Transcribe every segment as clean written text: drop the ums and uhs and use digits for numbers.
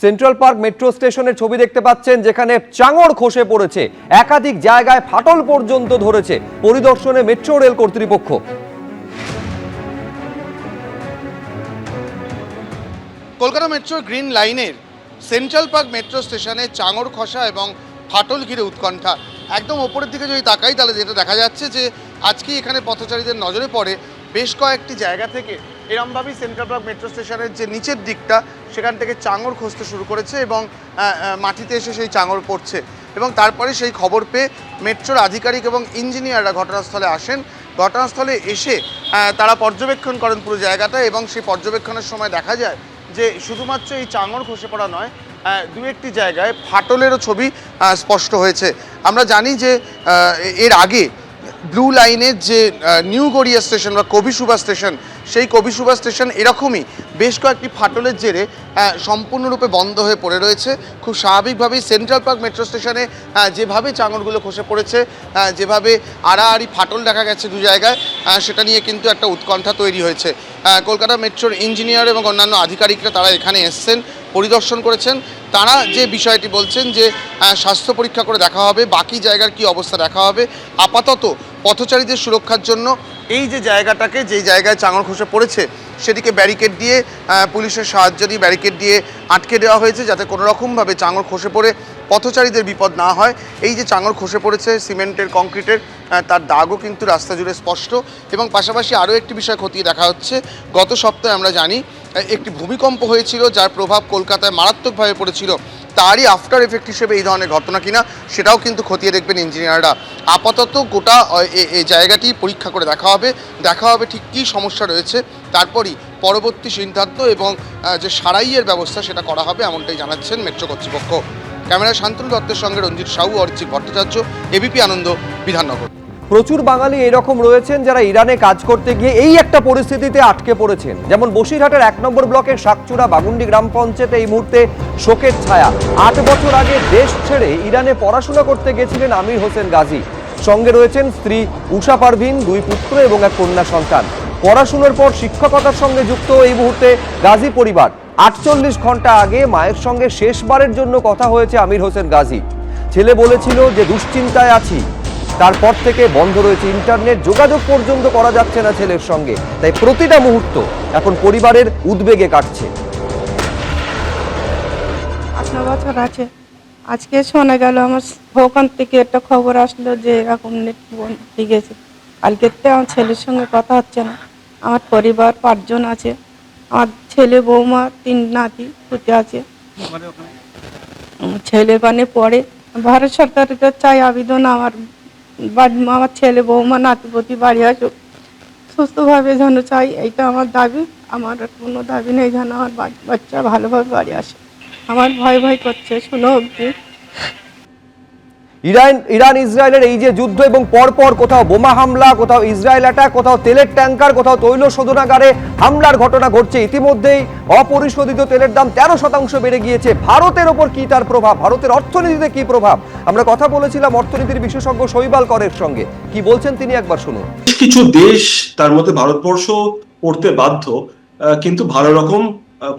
Central park metro স্টেশনের ছবি দেখতে পাচ্ছেন, যেখানে চাঙড় খসে পড়েছে, একাধিক জায়গায় ফাটল পর্যন্ত ধরেছে। পরিদর্শনে মেট্রো রেল কর্তৃপক্ষ। কলকাতা মেট্রোর গ্রিন লাইনের সেন্ট্রাল পার্ক মেট্রো স্টেশনে চাঙড় খসা এবং ফাটল ঘিরে উৎকণ্ঠা। একদম ওপরের দিকে যদি তাকাই তাহলে যেটা দেখা যাচ্ছে যে আজকে এখানে পথচারীদের নজরে পড়ে বেশ কয়েকটি জায়গা থেকে এরমভাবেই সেন্ট্রাল পার্ক মেট্রো স্টেশনের যে নিচের দিকটা সেখান থেকে চাঙড় খসতে শুরু করেছে এবং মাটিতে এসে সেই চাঙড় পড়ছে। এবং তারপরে সেই খবর পেয়ে মেট্রোর আধিকারিক এবং ইঞ্জিনিয়াররা ঘটনাস্থলে আসেন। ঘটনাস্থলে এসে তারা পর্যবেক্ষণ করেন পুরো জায়গাটা, এবং সেই পর্যবেক্ষণের সময় দেখা যায় যে শুধুমাত্র এই চাঙড় খসে পড়া নয়, দু একটি জায়গায় ফাটলেরও ছবি স্পষ্ট হয়েছে। আমরা জানি যে এর আগে ব্লু লাইনের যে নিউ গড়িয়া স্টেশন বা কবিসুভা স্টেশন, সেই কবিসুভা স্টেশন এরকমই বেশ কয়েকটি ফাটলের জেরে সম্পূর্ণরূপে বন্ধ হয়ে পড়ে রয়েছে। খুব স্বাভাবিকভাবেই সেন্ট্রাল পার্ক মেট্রো স্টেশনে যেভাবে চাঙড়গুলো খসে পড়েছে, যেভাবে আড়াআড়ি ফাটল দেখা গেছে দু জায়গায়, সেটা নিয়ে কিন্তু একটা উৎকণ্ঠা তৈরি হয়েছে। কলকাতা মেট্রোর ইঞ্জিনিয়ার এবং অন্যান্য আধিকারিকরা তারা এখানে এসছেন, পরিদর্শন করেছেন। তারা যে বিষয়টি বলছেন যে স্বাস্থ্য পরীক্ষা করে দেখা হবে, বাকি জায়গার কি অবস্থা দেখা হবে। আপাতত পথচারীদের সুরক্ষার জন্য এই যে জায়গাটাকে, যেই জায়গায় চাঙড় খসে পড়েছে, সেটিকে ব্যারিকেড দিয়ে, পুলিশের সাহায্য দিয়ে ব্যারিকেড দিয়ে আটকে দেওয়া হয়েছে, যাতে কোনো রকমভাবে চাঙড় খসে পড়ে পথচারীদের বিপদ না হয়। এই যে চাঙড় খসে পড়েছে সিমেন্টের, কংক্রিটের, তার দাগও কিন্তু রাস্তা জুড়ে স্পষ্ট। এবং পাশাপাশি আরও একটি বিষয় খতিয়ে দেখা হচ্ছে। গত সপ্তাহে আমরা জানি একটি ভূমিকম্প হয়েছিল, যার প্রভাব কলকাতায় মারাত্মকভাবে পড়েছিল। তারই আফটার এফেক্ট হিসেবে এই ধরনের ঘটনা কিনা সেটাও কিন্তু খতিয়ে দেখবেন ইঞ্জিনিয়াররা। আপাতত গোটা এই জায়গাটি পরীক্ষা করে দেখা হবে ঠিক কী সমস্যা রয়েছে। তারপরই পরবর্তী সিদ্ধান্ত এবং যে সারাইয়ের ব্যবস্থা সেটা করা হবে, এমনটাই জানাচ্ছেন মেট্রো কর্তৃপক্ষ। ক্যামেরায় শান্তনু দত্তের সঙ্গে রঞ্জিত সাহু, অরিজিৎ ভট্টাচার্য, এবিপি আনন্দ, বিধাননগর। প্রচুর বাঙালি এরকম রয়েছেন যারা ইরানে কাজ করতে গিয়ে এই একটা পরিস্থিতিতে আটকে পড়েছেন। যেমন বসিরহাটের ১ নম্বর ব্লকের শাকচূড়া বাগুন্ডি গ্রাম পঞ্চায়েতে এই মুহূর্তে শোকের ছায়া। ৮ বছর আগে দেশ ছেড়ে ইরানে পড়াশোনা করতে গেছিলেন আমির হোসেন গাজী। সঙ্গে রয়েছেন স্ত্রী উষা পারভিন, 2 পুত্র এবং 1 কন্যা সন্তান। পড়াশোনার পর শিক্ষকতার সঙ্গে যুক্ত এই মুহূর্তে গাজী পরিবার। ৪৮ ঘন্টা আগে মায়ের সঙ্গে শেষবারের জন্য কথা হয়েছে আমির হোসেন গাজী। ছেলে বলেছিল যে দুশ্চিন্তায় আছি। তারপর থেকে বন্ধ রয়েছে ইন্টারনেট, যোগাযোগ পর্যন্ত করা যাচ্ছে না ছেলের সঙ্গে। তাই প্রতিটা মুহূর্ত এখন পরিবারের উদ্বেগে কাটছে। 8 বছর আছে। আজকে শোনা গেল আমার ওখান থেকে একটা খবর আসলো যে এরকম নেট বন্ধ হয়ে গেছে। কালকে আমার ছেলের সঙ্গে কথা হচ্ছে না। আমার পরিবার 5 জন আছে। আমার ছেলে, বৌমা, 3 নাতি পুতি আছে। ছেলে মানে পড়ে। ভারত সরকারের কাছে চাই আবেদন, আমার ছেলে, বৌমা, নাতিপতি বাড়ি আসুক সুস্থভাবে যেন চাই। এইটা আমার দাবি। আমার কোনো দাবি নেই, যেন আমার বাচ্চা ভালোভাবে বাড়ি আসে। আমার ভয় ভয় করছে শুনো অবধি। ইরান ইসরায়েলের এই যে যুদ্ধ, এবং পরপর কোথাও বোমা হামলা, কোথাও ইসরায়েল অ্যাটাক, কোথাও তেলের ট্যাঙ্কার, কোথাও তৈল শোধনাগারে হামলার ঘটনা ঘটছে। ইতিমধ্যেই অপরিশোধিত তেলের দাম 13% বেড়ে গিয়েছে। ভারতের ওপর কি তার প্রভাব, ভারতের অর্থনীতিতে কি প্রভাব? আমরা কথা বলেছিলাম অর্থনীতির বিশেষজ্ঞ শৈবাল করের সঙ্গে। কি বলছেন তিনি একবার শুনুন। কিছু দেশ, তার মধ্যে ভারতবর্ষ পড়তে বাধ্য, কিন্তু ভালো রকম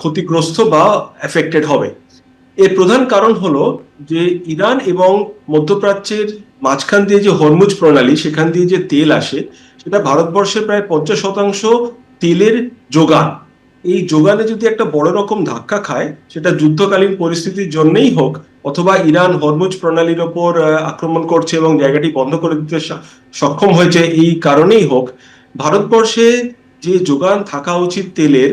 ক্ষতিগ্রস্ত বা এফেক্টেড হবে। এর প্রধান কারণ হলো যে ইরান এবং মধ্যপ্রাচ্যের মাঝখান দিয়ে যে হরমুজ প্রণালী, সেখান দিয়ে যে তেল আসে, সেটা ভারতবর্ষের প্রায় 50% তেলের যোগান। এই যোগানে যদি একটা বড় রকম ধাক্কা খায়, সেটা যুদ্ধকালীন পরিস্থিতির জন্যই হোক, অথবা ইরান হরমুজ প্রণালীর ওপর আক্রমণ করছে এবং জায়গাটি বন্ধ করে দিতে সক্ষম হয়েছে এই কারণেই হোক, ভারতবর্ষে যে যোগান থাকা উচিত তেলের,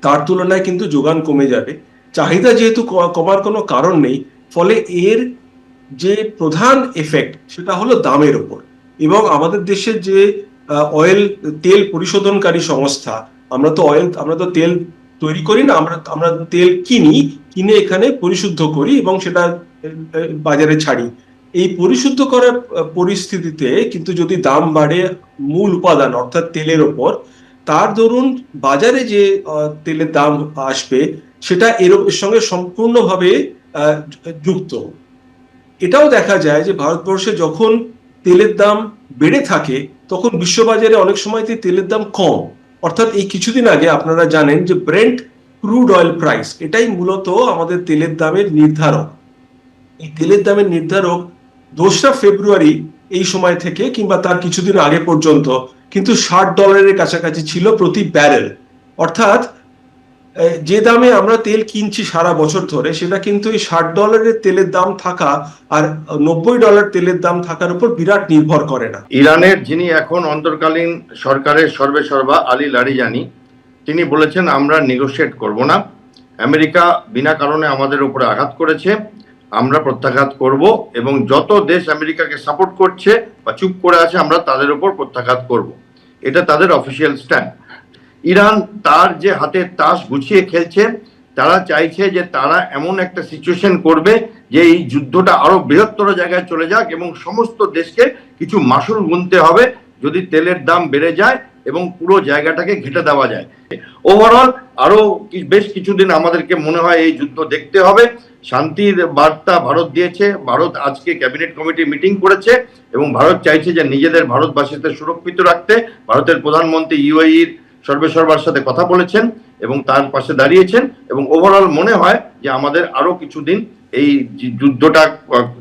তার তুলনায় কিন্তু যোগান কমে যাবে। চাহিদা যেহেতু কমার কোনো কারণ নেই, ফলে এর যে প্রধান এফেক্ট সেটা হলো দামের ওপর। এবং আমাদের দেশের যে তেল পরিশোধনকারী সংস্থা, আমরা তো তেল তৈরি করি না, আমরা তেল কিনে এখানে পরিশুদ্ধ করি এবং সেটা বাজারে ছাড়ি। এই পরিশুদ্ধ করার পরিস্থিতিতে কিন্তু যদি দাম বাড়ে মূল উপাদান অর্থাৎ তেলের ওপর, তার দরুন বাজারে যে তেলের দাম আসবে সেটা এর সঙ্গে সম্পূর্ণভাবে যুক্ত। এটাও দেখা যায় যে ভারতবর্ষে যখন তেলের দাম বেড়ে থাকে, তখন বিশ্ববাজারে অনেক সময় তেলের দাম কম। অর্থাৎ এই কিছুদিন আগে আপনারা জানেন যে ব্রেন্ট ক্রুড অয়েল প্রাইস, এটাই মূলত আমাদের তেলের দামের নির্ধারক। এই তেলের দামের নির্ধারক 2রা ফেব্রুয়ারি এই সময় থেকে কিংবা তার কিছুদিন আগে পর্যন্ত কিন্তু $60 কাছাকাছি ছিল প্রতি ব্যারেল। অর্থাৎ যে দামে আমরা তেল কিনছি সারা বছর ধরে, সেটা কিন্তু এই $60 তেলের দাম থাকা আর $90 তেলের দাম থাকার উপর বিরাট নির্ভর করে না। ইরানের যিনি এখন অন্তর্কালীন সরকারের সর্বেসর্বা আলী লারিজানি, তিনি বলেছেন আমরা নেগোশিয়েট করব না, আমেরিকা বিনা কারণে আমাদের উপরে আঘাত করেছে, আমরা প্রত্যাঘাত করব এবং যত দেশ আমেরিকাকে সাপোর্ট করছে বা চুপ করে আছে আমরা তাদের উপর প্রত্যাঘাত করব। এটা তাদের অফিসিয়াল স্ট্যান্ড। ইরান তার যে হাতের তাস গুছিয়ে খেলছে, তারা চাইছে যে তারা এমন একটা সিচুয়েশন করবে যে এই যুদ্ধটা আরো বৃহত্তর জায়গায় চলে যাক এবং সমস্ত দেশকে কিছু মাসুল গুনতে হবে যদি তেলের দাম বেড়ে যায় এবং পুরো জায়গাটাকে ঘেঁটে দেওয়া যায়। ওভারঅল আরো বেশ কিছুদিন আমাদেরকে মনে হয় এই যুদ্ধ দেখতে হবে। শান্তির বার্তা ভারত দিয়েছে, ভারত আজকে ক্যাবিনেট কমিটি মিটিং করেছে এবং ভারত চাইছে যে নিজেদের ভারতবাসীদের সুরক্ষিত রাখতে। ভারতের প্রধানমন্ত্রী ইউএইর সর্বেসর্বার সাথে কথা বলেছেন এবং তার পাশে দাঁড়িয়েছেন এবং ওভারঅল মনে হয় যে আমাদের আরো কিছুদিন এই যুদ্ধটা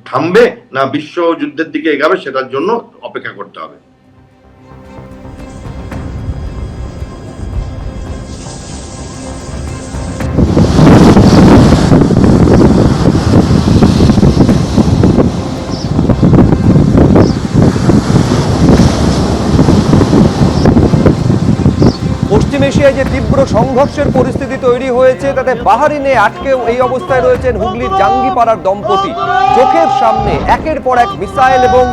থামবে না বিশ্ব যুদ্ধের দিকে এগাবে সেটার জন্য অপেক্ষা করতে হবে। পশ্চিম এশিয়ায় যে তীব্র সংঘর্ষের পরিস্থিতি তৈরি হয়েছে, তাতে বাহারিনে আটকেও এই অবস্থায় রয়েছেন হুগলির জাঙ্গিপাড়ার দম্পতি। চোখের সামনে একের পর এক মিসাইল এবং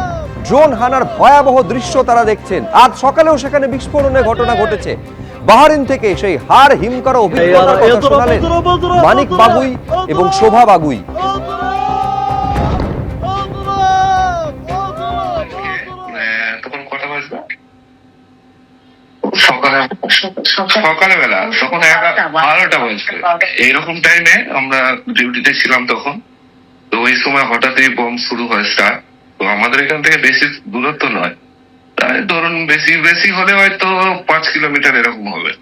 ড্রোন হানার ভয়াবহ দৃশ্য তারা দেখছেন। আজ সকালেও সেখানে বিস্ফোরণের ঘটনা ঘটেছে। বাহারিন থেকে সেই হাড় হিম করা অভিজ্ঞতার কথা শোনালেন মানিক বাগুই এবং শোভা বাগুই। তখন কটা বাজবে? সকালবেলা, তখন 12টা বাজবে। এইরকম টাইমে আমরা ডিউটিতে ছিলাম তখন। তো ওই সময় হঠাৎই বম শুরু হয় স্টার্ট। তো আমাদের এখান থেকে বেশি দূরত্ব নয়, তাই ধরুন বেশি হলে হয়তো 5 কিলোমিটার এরকম হবে।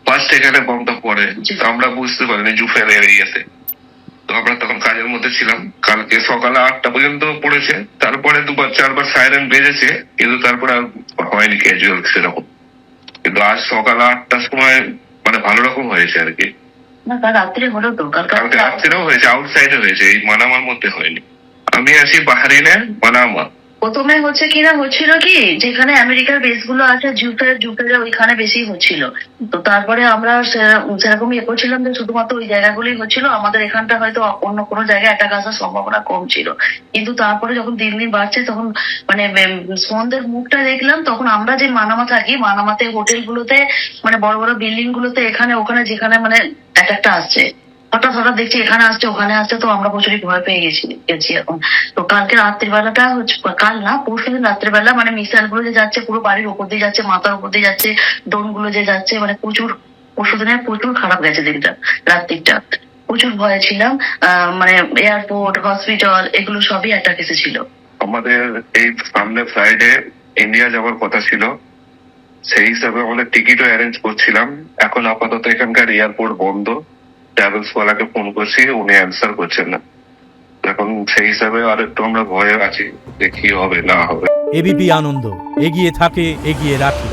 ফার্স্ট এখানে বমটা পড়ে, আমরা বুঝতে পারিনি জুফের এরিয়াতে। তো আমরা তখন কাজের মধ্যে ছিলাম। কালকে সকালে 8টা পর্যন্ত পড়েছে, তারপরে 2-4বার সাইরেন বেজেছে, কিন্তু তারপরে আর হয়নি ক্যাজুয়াল সেরকম। কিন্তু আজ সকাল 8টার সময় মানে ভালো রকম হয়েছে আর কি। না, কাল রাত্রে হলো তো, কালকে রাত্রেও হয়েছে, আউটসাইডে হয়েছে, এই মানামার মধ্যে হয়নি। আমি আছি বাহারিনে, মানামা। প্রথমে হচ্ছিল কি, যেখানে আমেরিকার বেস গুলো আছে জুপের ওইখানে বেশি হচ্ছিল। তো তারপরে আমরা সেরকম করছিলাম যে শুধুমাত্র ওই জায়গাগুলোই হচ্ছিল, আমাদের এখানটা হয়তো অন্য কোনো জায়গায় অ্যাটাক আসার সম্ভাবনা কম ছিল। কিন্তু তারপরে যখন দিন দিন বাড়ছে, তখন মানে সন্ধ্যের মুখটা দেখলাম, তখন আমরা যে মানামা থাকি, মানামাতে হোটেলগুলোতে মানে বড় বড় বিল্ডিং গুলোতে এখানে ওখানে যেখানে মানে অ্যাটাকটা আসছে, হঠাৎ দেখছি এখানে আসছে ওখানে আসছে। তো আমরা প্রচুরই ভয় পেয়ে গেছি এখন। তো কালকে রাত্রিবেলাটা হচ্ছে, কাল না পরশুদিন রাত্রিবেলা মানে মিসাইল গুলো যে যাচ্ছে পুরো বাড়ির উপর দিয়ে যাচ্ছে, মাথার উপর দিয়ে যাচ্ছে, ড্রোন গুলো যে যাচ্ছে, মানে পরশুদিনের প্রচুর খারাপ গেছে দিনটা, রাত্রিটা প্রচুর ভয়ে ছিলাম। মানে এয়ারপোর্ট, হসপিটাল এগুলো সবই অ্যাটাক এসেছিল। আমাদের এই সামনে ফ্রাইডে ইন্ডিয়া যাওয়ার কথা ছিল, সেই হিসাবে আমাদের টিকিটও অ্যারেঞ্জ করছিলাম। এখন আপাতত এখানকার এয়ারপোর্ট বন্ধ। ট্রাভেলস ওয়ালাকে ফোন করছি, উনি অ্যান্সার করছেন না। এখন সেই হিসাবে আর একটু আমরা ভয়ে আছি, দেখি হবে না হবে। এবিপি আনন্দ, এগিয়ে থাকে, এগিয়ে রাখে।